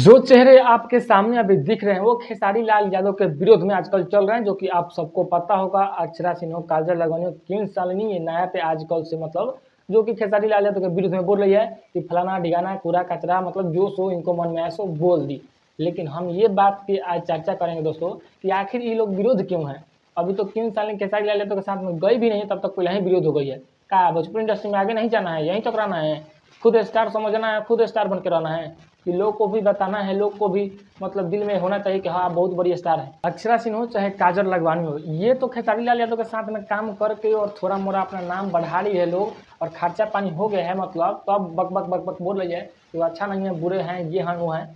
जो चेहरे आपके सामने अभी दिख रहे हैं वो खेसारी लाल यादव के विरोध में आजकल चल रहे हैं, जो कि आप सबको पता होगा। अक्षरा सिंह हो, काजल राघवानी हो, किंग शालिनी, ये नया पे आजकल से मतलब जो कि खेसारी लाल यादव के विरोध में बोल रही है कि फलाना ढिगाना कूड़ा कचरा, मतलब जो सो इनको मन में आया सो बोल दी। लेकिन हम ये बात की आज चर्चा करेंगे दोस्तों कि आखिर ये लोग विरोध क्यों है। अभी तो किंग शालिनी खेसारी लाल यादव के साथ में गई भी नहीं, तब तक पहले ही विरोध हो गई है। क्या भोजपुरी इंडस्ट्री में आगे नहीं जाना है, यहीं तक रहना है, खुद स्टार समझना है, खुद स्टार बन के रहना है कि लोग को भी बताना है, लोग को भी मतलब दिल में होना चाहिए कि हाँ बहुत बड़ी स्टार है। अक्षरा सिंह हो चाहे काजल राघवानी हो, ये तो खेसारी लाल यादव के साथ में काम करके और थोड़ा मोड़ा अपना नाम बढ़ा रही है लोग, और खर्चा पानी हो गया है मतलब, तो अब बक बक बक बक बोल रही है कि वो अच्छा नहीं है, बुरे हैं, ये हैं वो हैं।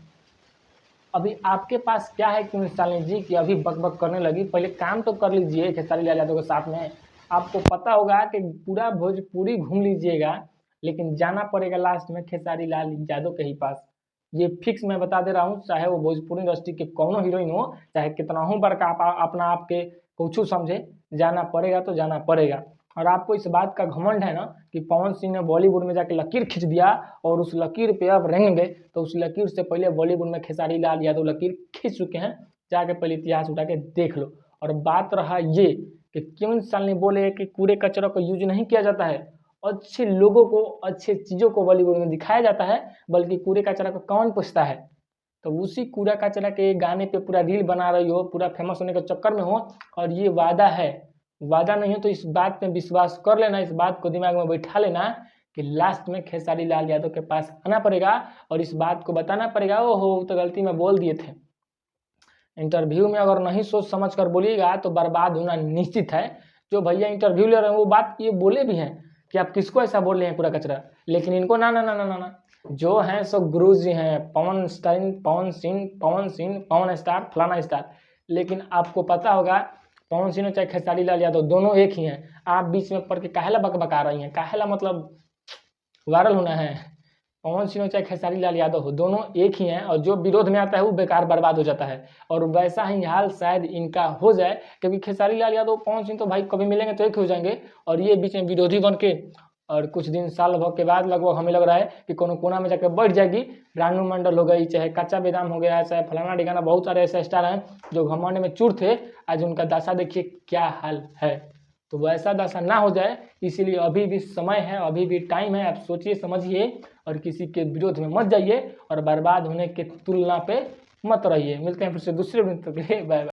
अभी आपके पास क्या है किंग शालिनी जी कि अभी बक बक करने लगी? पहले काम तो कर लीजिए खेसारी लाल यादव के साथ में। आपको पता होगा कि पूरा भोजपुरी घूम लीजिएगा, लेकिन जाना पड़ेगा लास्ट में खेसारी लाल यादव के ही पास। ये फिक्स मैं बता दे रहा हूँ, चाहे वो भोजपुरी इंडस्ट्री के कौनो हीरोइन हो, चाहे कितना हो बड़का अपना आपके कुछ समझे, जाना पड़ेगा तो जाना पड़ेगा। और आपको इस बात का घमंड है ना कि पवन सिंह ने बॉलीवुड में जाके लकीर खींच दिया और उस लकीर पे अब रेंगे, तो उस लकीर से पहले बॉलीवुड में खेसारी लाल यादव लकीर खींच चुके हैं। जाके पहले इतिहास उठा के देख लो। और बात रहा ये कि क्यों शालिनी बोले कि कूड़े कचरों को यूज नहीं किया जाता है, अच्छे लोगों को अच्छे चीज़ों को बॉलीवुड में दिखाया जाता है, बल्कि कूड़े कचरा को कौन पूछता है। तो उसी कूड़ा कचरा के गाने पे पूरा रील बना रही हो, पूरा फेमस होने के चक्कर में हो। और ये वादा है, वादा नहीं हो तो इस बात पे विश्वास कर लेना, इस बात को दिमाग में बैठा लेना कि लास्ट में खेसारी लाल यादव के पास आना पड़ेगा और इस बात को बताना पड़ेगा, ओहो तो गलती में बोल दिए थे। इंटरव्यू में अगर नहीं सोच समझ कर बोलिएगा तो बर्बाद होना निश्चित है। जो भैया इंटरव्यू ले रहे हैं वो बात ये बोले भी हैं कि आप किसको ऐसा बोल रहे हैं कूड़ा कचरा, लेकिन इनको ना ना ना ना ना ना जो हैं सो गुरु जी हैं, पवन स्टाइन, पवन सिंह, पवन स्टार, फलाना स्टार। लेकिन आपको पता होगा पवन सिंह चाहे खेसारी लाल यादव दोनों एक ही हैं। आप बीच में पढ़ के काहेला बकबका रही हैं, काहेला मतलब वायरल होना है। पवन सिंह चाहे खेसारी लाल यादव हो, दोनों एक ही हैं, और जो विरोध में आता है वो बेकार बर्बाद हो जाता है। और वैसा ही हाल शायद इनका हो जाए, क्योंकि खेसारी लाल यादव पवन सिंह तो भाई कभी मिलेंगे तो एक हो जाएंगे, और ये बीच में विरोधी बन के और कुछ दिन साल भर के बाद लगभग हमें लग रहा है कि कोनो कोना में जाकर बैठ जाएगी। रानू मंडल हो गई, चाहे कच्चा बेदाम हो गया, चाहे फलाना ढिगाना, बहुत सारे ऐसे स्टार हैं जो घमंड में चूर थे, आज उनका दशा देखिए क्या हाल है। तो वैसा दशा ना हो जाए, इसीलिए अभी भी समय है, अभी भी टाइम है, आप सोचिए समझिए और किसी के विरोध में मत जाइए और बर्बाद होने के तुलना पे मत रहिए। मिलते हैं फिर से दूसरे वीडियो, तक के लिए बाय बाय।